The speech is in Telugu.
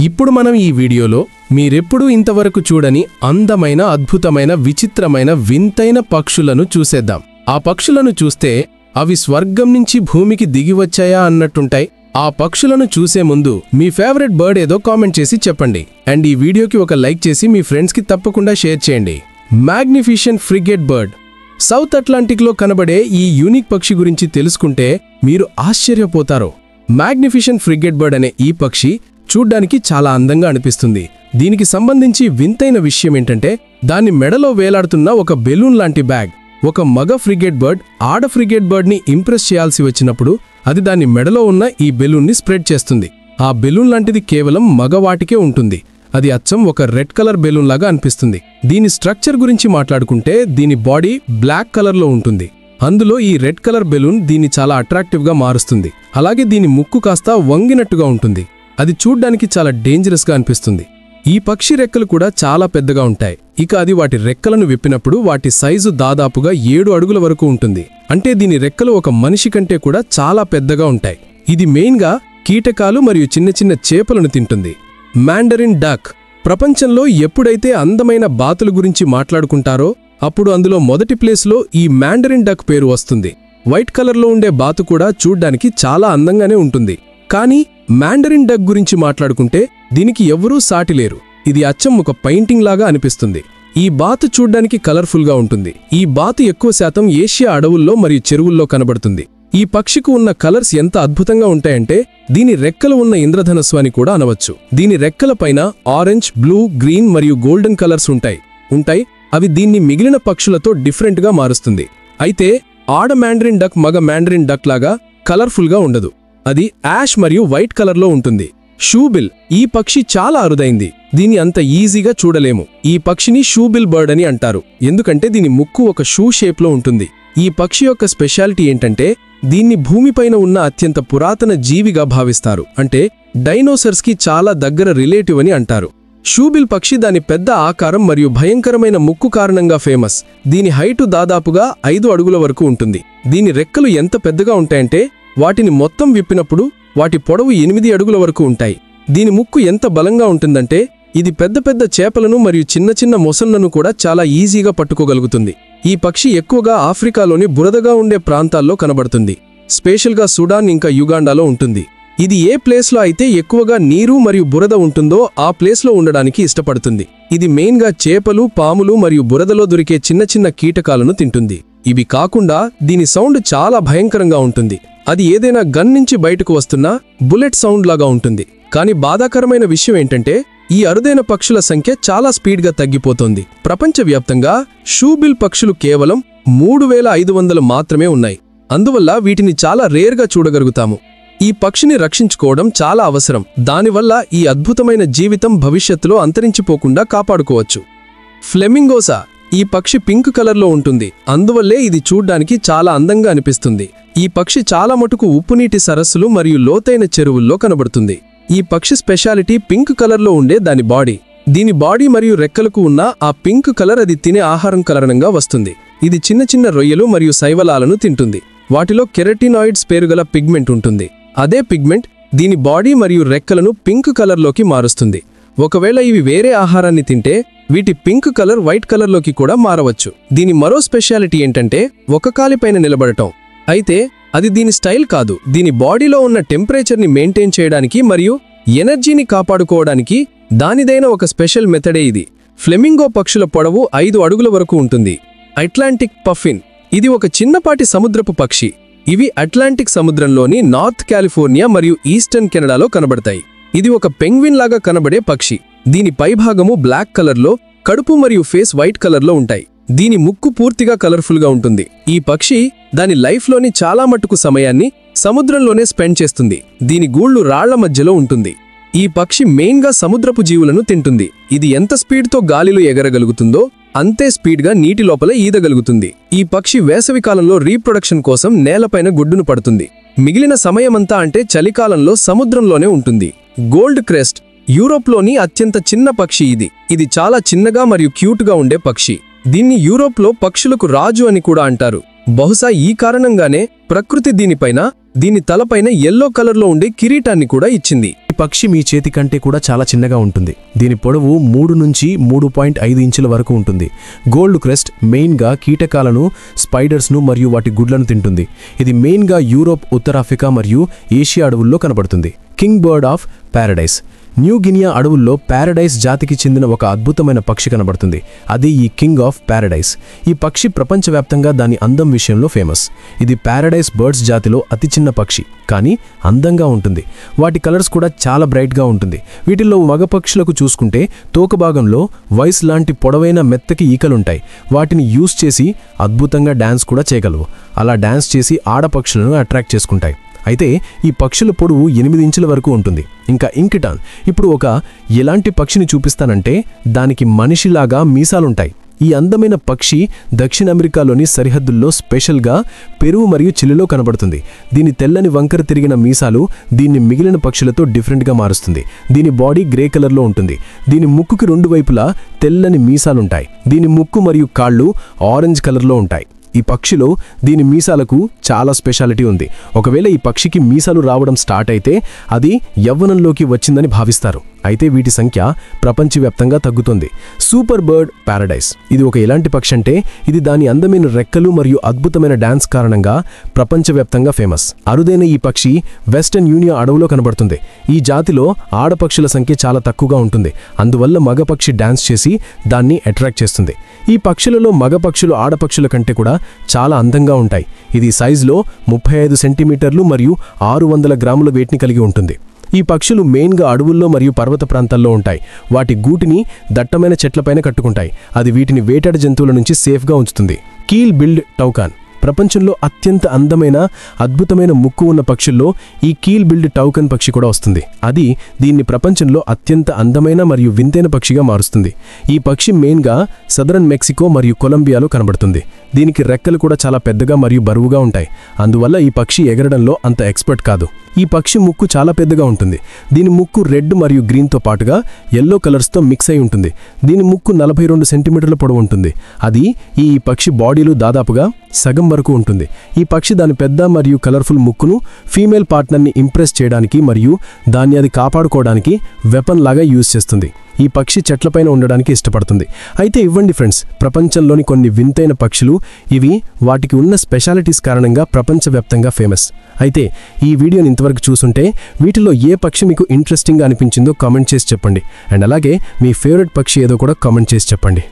ఇప్పుడు మనం ఈ వీడియోలో మీరెప్పుడూ ఇంతవరకు చూడని అందమైన అద్భుతమైన విచిత్రమైన వింతైన పక్షులను చూసేద్దాం. ఆ పక్షులను చూస్తే అవి స్వర్గం నుంచి భూమికి దిగివచ్చాయా అన్నట్టుంటాయి. ఆ పక్షులను చూసే ముందు మీ ఫేవరెట్ బర్డ్ ఏదో కామెంట్ చేసి చెప్పండి. అండ్ ఈ వీడియోకి ఒక లైక్ చేసి మీ ఫ్రెండ్స్కి తప్పకుండా షేర్ చేయండి. Magnificent frigate bird. సౌత్ అట్లాంటిక్లో కనబడే ఈ యూనిక్ పక్షి గురించి తెలుసుకుంటే మీరు ఆశ్చర్యపోతారు. మ్యాగ్నిఫిషెంట్ ఫ్రిగేట్ బర్డ్ అనే ఈ పక్షి చూడ్డానికి చాలా అందంగా అనిపిస్తుంది. దీనికి సంబంధించి వింతైన విషయం ఏంటంటే దాని మెడలో వేలాడుతున్న ఒక బెలూన్ లాంటి బ్యాగ్. ఒక మగ ఫ్రిగేట్ బర్డ్ ఆడ ఫ్రిగేట్ బర్డ్ని ఇంప్రెస్ చేయాల్సి వచ్చినప్పుడు అది దాని మెడలో ఉన్న ఈ బెలూన్ని స్ప్రెడ్ చేస్తుంది. ఆ బెలూన్ లాంటిది కేవలం మగవాటికే ఉంటుంది. అది అచ్చం ఒక రెడ్ కలర్ బెలూన్ లాగా అనిపిస్తుంది. దీని స్ట్రక్చర్ గురించి మాట్లాడుకుంటే దీని బాడీ బ్లాక్ కలర్లో ఉంటుంది. అందులో ఈ రెడ్ కలర్ బెలూన్ దీన్ని చాలా అట్రాక్టివ్గా మారుస్తుంది. అలాగే దీని ముక్కు కాస్త వంగినట్టుగా ఉంటుంది. అది చూడ్డానికి చాలా డేంజరస్గా అనిపిస్తుంది. ఈ పక్షి రెక్కలు కూడా చాలా పెద్దగా ఉంటాయి. ఇక అది వాటి రెక్కలను విప్పినప్పుడు వాటి సైజు దాదాపుగా 7 అడుగుల వరకు ఉంటుంది. అంటే దీని రెక్కలు ఒక మనిషి కంటే కూడా చాలా పెద్దగా ఉంటాయి. ఇది మెయిన్గా కీటకాలు మరియు చిన్న చిన్న చేపలను తింటుంది. Mandarin duck. ప్రపంచంలో ఎప్పుడైతే అందమైన బాతుల గురించి మాట్లాడుకుంటారో అప్పుడు అందులో మొదటి ప్లేస్లో ఈ మ్యాండరిన్ డక్ పేరు వస్తుంది. వైట్ కలర్లో ఉండే బాతు కూడా చూడ్డానికి చాలా అందంగానే ఉంటుంది. కానీ మ్యాండరిన్ డక్ గురించి మాట్లాడుకుంటే దీనికి ఎవ్వరూ సాటిలేరు. ఇది అచ్చం ఒక పెయింటింగ్ లాగా అనిపిస్తుంది. ఈ బాతు చూడ్డానికి కలర్ఫుల్గా ఉంటుంది. ఈ బాతు ఎక్కువ శాతం ఏషియా అడవుల్లో మరియు చెరువుల్లో కనబడుతుంది. ఈ పక్షికి ఉన్న కలర్స్ ఎంత అద్భుతంగా ఉంటాయంటే దీని రెక్కలు ఉన్న ఇంద్రధనస్సు అని కూడా అనవచ్చు. దీని రెక్కల పైన ఆరెంజ్, బ్లూ, గ్రీన్ మరియు గోల్డెన్ కలర్స్ ఉంటాయి. అవి దీన్ని మిగిలిన పక్షులతో డిఫరెంట్గా మారుస్తుంది. అయితే ఆడ మ్యాండరిన్ డక్ మగ మ్యాండరిన్ డక్ లాగా కలర్ఫుల్గా ఉండదు. అది యాష్ మరియు వైట్ కలర్లో ఉంటుంది. షూబిల్. ఈ పక్షి చాలా అరుదైంది. దీన్ని అంత ఈజీగా చూడలేము. ఈ పక్షిని షూబిల్ బర్డ్ అని అంటారు. ఎందుకంటే దీని ముక్కు ఒక షూ షేప్లో ఉంటుంది. ఈ పక్షి యొక్క స్పెషాలిటీ ఏంటంటే దీన్ని భూమిపైన ఉన్న అత్యంత పురాతన జీవిగా భావిస్తారు. అంటే డైనోసర్స్కి చాలా దగ్గర రిలేటివ్ అని అంటారు. షూబిల్ పక్షి దాని పెద్ద ఆకారం మరియు భయంకరమైన ముక్కు కారణంగా ఫేమస్. దీని హైటు దాదాపుగా 5 అడుగుల వరకు ఉంటుంది. దీని రెక్కలు ఎంత పెద్దగా ఉంటాయంటే వాటిని మొత్తం విప్పినప్పుడు వాటి పొడవు 8 అడుగుల వరకు ఉంటాయి. దీని ముక్కు ఎంత బలంగా ఉంటుందంటే ఇది పెద్ద పెద్ద చేపలను మరియు చిన్న చిన్న మొసళ్లను కూడా చాలా ఈజీగా పట్టుకోగలుగుతుంది. ఈ పక్షి ఎక్కువగా ఆఫ్రికాలోని బురదగా ఉండే ప్రాంతాల్లో కనబడుతుంది. స్పెషల్గా సుడాన్ ఇంకా యుగాండాలో ఉంటుంది. ఇది ఏ ప్లేస్లో అయితే ఎక్కువగా నీరు మరియు బురద ఉంటుందో ఆ ప్లేస్లో ఉండడానికి ఇష్టపడుతుంది. ఇది మెయిన్గా చేపలు, పాములు మరియు బురదలో దొరికే చిన్న చిన్న కీటకాలను తింటుంది. ఇవి కాకుండా దీని సౌండ్ చాలా భయంకరంగా ఉంటుంది. అది ఏదైనా గన్ నుంచి బయటకు వస్తున్నా బుల్లెట్ సౌండ్ లాగా ఉంటుంది. కానీ బాధాకరమైన విషయం ఏంటంటే ఈ అరుదైన పక్షుల సంఖ్య చాలా స్పీడ్గా తగ్గిపోతోంది. ప్రపంచవ్యాప్తంగా షూబిల్ పక్షులు కేవలం 3500 మాత్రమే ఉన్నాయి. అందువల్ల వీటిని చాలా రేర్గా చూడగలుగుతాము. ఈ పక్షిని రక్షించుకోవడం చాలా అవసరం. దానివల్ల ఈ అద్భుతమైన జీవితం భవిష్యత్తులో అంతరించిపోకుండా కాపాడుకోవచ్చు. ఫ్లెమింగోసా. ఈ పక్షి పింక్ కలర్లో ఉంటుంది. అందువల్లే ఇది చూడ్డానికి చాలా అందంగా అనిపిస్తుంది. ఈ పక్షి చాలా మటుకు ఉప్పునీటి సరస్సులు మరియు లోతైన చెరువుల్లో కనబడుతుంది. ఈ పక్షి స్పెషాలిటీ పింక్ కలర్లో ఉండే దాని బాడీ. దీని బాడీ మరియు రెక్కలకు ఉన్న ఆ పింక్ కలర్ అది తినే ఆహారం కారణంగా వస్తుంది. ఇది చిన్న చిన్న రొయ్యలు మరియు శైవలాలను తింటుంది. వాటిలో కెరటినాయిడ్స్ పేరుగల పిగ్మెంట్ ఉంటుంది. అదే పిగ్మెంట్ దీని బాడీ మరియు రెక్కలను పింక్ కలర్లోకి మారుస్తుంది. ఒకవేళ ఇవి వేరే ఆహారాన్ని తింటే వీటి పింక్ కలర్ వైట్ కలర్లోకి కూడా మారవచ్చు. దీని మరో స్పెషాలిటీ ఏంటంటే ఒక కాలిపైన నిలబడటం. అయితే అది దీని స్టైల్ కాదు. దీని బాడీలో ఉన్న టెంపరేచర్ని మెయింటైన్ చేయడానికి మరియు ఎనర్జీని కాపాడుకోవడానికి దానిదైన ఒక స్పెషల్ మెథడే ఇది. ఫ్లెమింగో పక్షుల పొడవు 5 అడుగుల వరకు ఉంటుంది. Atlantic puffin. ఇది ఒక చిన్నపాటి సముద్రపు పక్షి. ఇవి అట్లాంటిక్ సముద్రంలోని నార్త్ కాలిఫోర్నియా మరియు ఈస్టర్న్ కెనడాలో కనబడతాయి. ఇది ఒక పెంగ్విన్ లాగా కనబడే పక్షి. దీని పైభాగము బ్లాక్ కలర్లో, కడుపు మరియు ఫేస్ వైట్ కలర్లో ఉంటాయి. దీని ముక్కు పూర్తిగా కలర్ఫుల్గా ఉంటుంది. ఈ పక్షి దాని లైఫ్లోని చాలా మట్టుకు సమయాన్ని సముద్రంలోనే స్పెండ్ చేస్తుంది. దీని గూళ్ళు రాళ్ల మధ్యలో ఉంటుంది. ఈ పక్షి మెయిన్గా సముద్రపు జీవులను తింటుంది. ఇది ఎంత స్పీడ్తో గాలిలో ఎగరగలుగుతుందో అంతే స్పీడ్గా నీటి లోపల ఈదగలుగుతుంది. ఈ పక్షి వేసవికాలంలో రీప్రొడక్షన్ కోసం నేలపైన గుడ్డును పడుతుంది. మిగిలిన సమయమంతా అంటే చలికాలంలో సముద్రంలోనే ఉంటుంది. Gold crest. యూరోప్లోని అత్యంత చిన్న పక్షి ఇది. ఇది చాలా చిన్నగా మరియు క్యూట్గా ఉండే పక్షి. దీన్ని యూరోప్లో పక్షులకు రాజు అని కూడా అంటారు. బహుశా ఈ కారణంగానే ప్రకృతి దీని తలపైన యెల్లో కలర్లో ఉండే కిరీటాన్ని కూడా ఇచ్చింది. ఈ పక్షి మీ చేతి కంటే కూడా చాలా చిన్నగా ఉంటుంది. దీని పొడవు 3 నుంచి 3.5 ఇంచుల వరకు ఉంటుంది. గోల్డ్ క్రెస్ట్ మెయిన్గా కీటకాలను, స్పైడర్స్ను మరియు వాటి గుడ్లను తింటుంది. ఇది మెయిన్గా యూరోప్, ఉత్తరాఫ్రికా మరియు ఏషియా అడవుల్లో కనబడుతుంది. King bird of Paradise. New Guinea అడవుల్లో ప్యారడైస్ జాతికి చెందిన ఒక అద్భుతమైన పక్షి కనబడుతుంది. అది ఈ కింగ్ ఆఫ్ ప్యారడైస్. ఈ పక్షి ప్రపంచవ్యాప్తంగా దాని అందం విషయంలో ఫేమస్. ఇది ప్యారడైస్ బర్డ్స్ జాతిలో అతి చిన్న పక్షి, కానీ అందంగా ఉంటుంది. వాటి కలర్స్ కూడా చాలా బ్రైట్గా ఉంటుంది. వీటిల్లో మగ పక్షులకు చూసుకుంటే తోక భాగంలో వైస్ లాంటి పొడవైన మెత్తకి ఈకలుంటాయి. వాటిని యూస్ చేసి అద్భుతంగా డాన్స్ కూడా చేయగలవు. అలా డాన్స్ చేసి ఆడపక్షులను అట్రాక్ట్ చేసుకుంటాయి. అయితే ఈ పక్షుల పొడవు 8 ఇంచుల వరకు ఉంటుంది. ఇంకా ఇంకిటాన్. ఇప్పుడు ఎలాంటి పక్షిని చూపిస్తానంటే దానికి మనిషిలాగా మీసాలుంటాయి. ఈ అందమైన పక్షి దక్షిణ అమెరికాలోని సరిహద్దుల్లో స్పెషల్గా పెరు మరియు చిలీలో కనబడుతుంది. దీని తెల్లని వంకర తిరిగిన మీసాలు దీన్ని మిగిలిన పక్షులతో డిఫరెంట్గా మారుస్తుంది. దీని బాడీ గ్రే కలర్లో ఉంటుంది. దీని ముక్కుకి 2 వైపులా తెల్లని మీసాలుంటాయి. దీని ముక్కు మరియు కాళ్ళు ఆరెంజ్ కలర్లో ఉంటాయి. ఈ పక్షిలో దీని మీసాలకు చాలా స్పెషాలిటీ ఉంది. ఒకవేళ ఈ పక్షికి మీసాలు రావడం స్టార్ట్ అయితే అది యవ్వనంలోకి వచ్చిందని భావిస్తారు. అయితే వీటి సంఖ్య ప్రపంచవ్యాప్తంగా తగ్గుతుంది. Super bird Paradise. ఇది ఎలాంటి పక్షి అంటే ఇది దాని అందమైన రెక్కలు మరియు అద్భుతమైన డాన్స్ కారణంగా ప్రపంచవ్యాప్తంగా ఫేమస్. అరుదైన ఈ పక్షి వెస్టర్న్ యూనియా అడవులో కనబడుతుంది. ఈ జాతిలో ఆడపక్షుల సంఖ్య చాలా తక్కువగా ఉంటుంది. అందువల్ల మగ పక్షి డాన్స్ చేసి దాన్ని అట్రాక్ట్ చేస్తుంది. ఈ పక్షులలో మగ పక్షులు ఆడపక్షుల కంటే కూడా చాలా అందంగా ఉంటాయి. ఇది సైజులో 35 సెంటీమీటర్లు మరియు 600 గ్రాముల వెయిట్ని కలిగి ఉంటుంది. ఈ పక్షులు మెయిన్గా అడవుల్లో మరియు పర్వత ప్రాంతాల్లో ఉంటాయి. వాటి గూటిని దట్టమైన చెట్లపైన కట్టుకుంటాయి. అది వీటిని వేటాడు జంతువుల నుంచి సేఫ్గా ఉంచుతుంది. కీల్ బిల్డ్ టౌకాన్. ప్రపంచంలో అత్యంత అందమైన అద్భుతమైన ముక్కు ఉన్న పక్షుల్లో ఈ కీల్ బిల్డ్ టౌకన్ పక్షి కూడా వస్తుంది. అది దీన్ని ప్రపంచంలో అత్యంత అందమైన మరియు వింతైన పక్షిగా మారుస్తుంది. ఈ పక్షి మెయిన్గా సదరన్ మెక్సికో మరియు కొలంబియాలో కనబడుతుంది. దీనికి రెక్కలు కూడా చాలా పెద్దగా మరియు బరువుగా ఉంటాయి. అందువల్ల ఈ పక్షి ఎగరడంలో అంత ఎక్స్పర్ట్ కాదు. ఈ పక్షి ముక్కు చాలా పెద్దగా ఉంటుంది. దీని ముక్కు రెడ్ మరియు గ్రీన్తో పాటుగా ఎల్లో కలర్స్తో మిక్స్ అయి ఉంటుంది. దీని ముక్కు 42 సెంటీమీటర్ల పొడవు ఉంటుంది. అది ఈ పక్షి బాడీలో దాదాపుగా సగం వరకు ఉంటుంది. ఈ పక్షి దాని పెద్ద మరియు కలర్ఫుల్ ముక్కును ఫీమేల్ పార్ట్నర్ని ఇంప్రెస్ చేయడానికి మరియు దాన్ని అది కాపాడుకోవడానికి వెపన్ లాగా యూజ్ చేస్తుంది. ఈ పక్షి చెట్లపైన ఉండడానికి ఇష్టపడుతుంది. అయితే ఇవ్వండి ఫ్రెండ్స్, ప్రపంచంలోని కొన్ని వింతైన పక్షులు. ఇవి వాటికి ఉన్న స్పెషాలిటీస్ కారణంగా ప్రపంచవ్యాప్తంగా ఫేమస్. అయితే ఈ వీడియోని ఇంతవరకు చూసుంటే వీటిలో ఏ పక్షి మీకు ఇంట్రెస్టింగ్గా అనిపించిందో కామెంట్ చేసి చెప్పండి. అండ్ అలాగే మీ ఫేవరెట్ పక్షి ఏదో కూడా కామెంట్ చేసి చెప్పండి.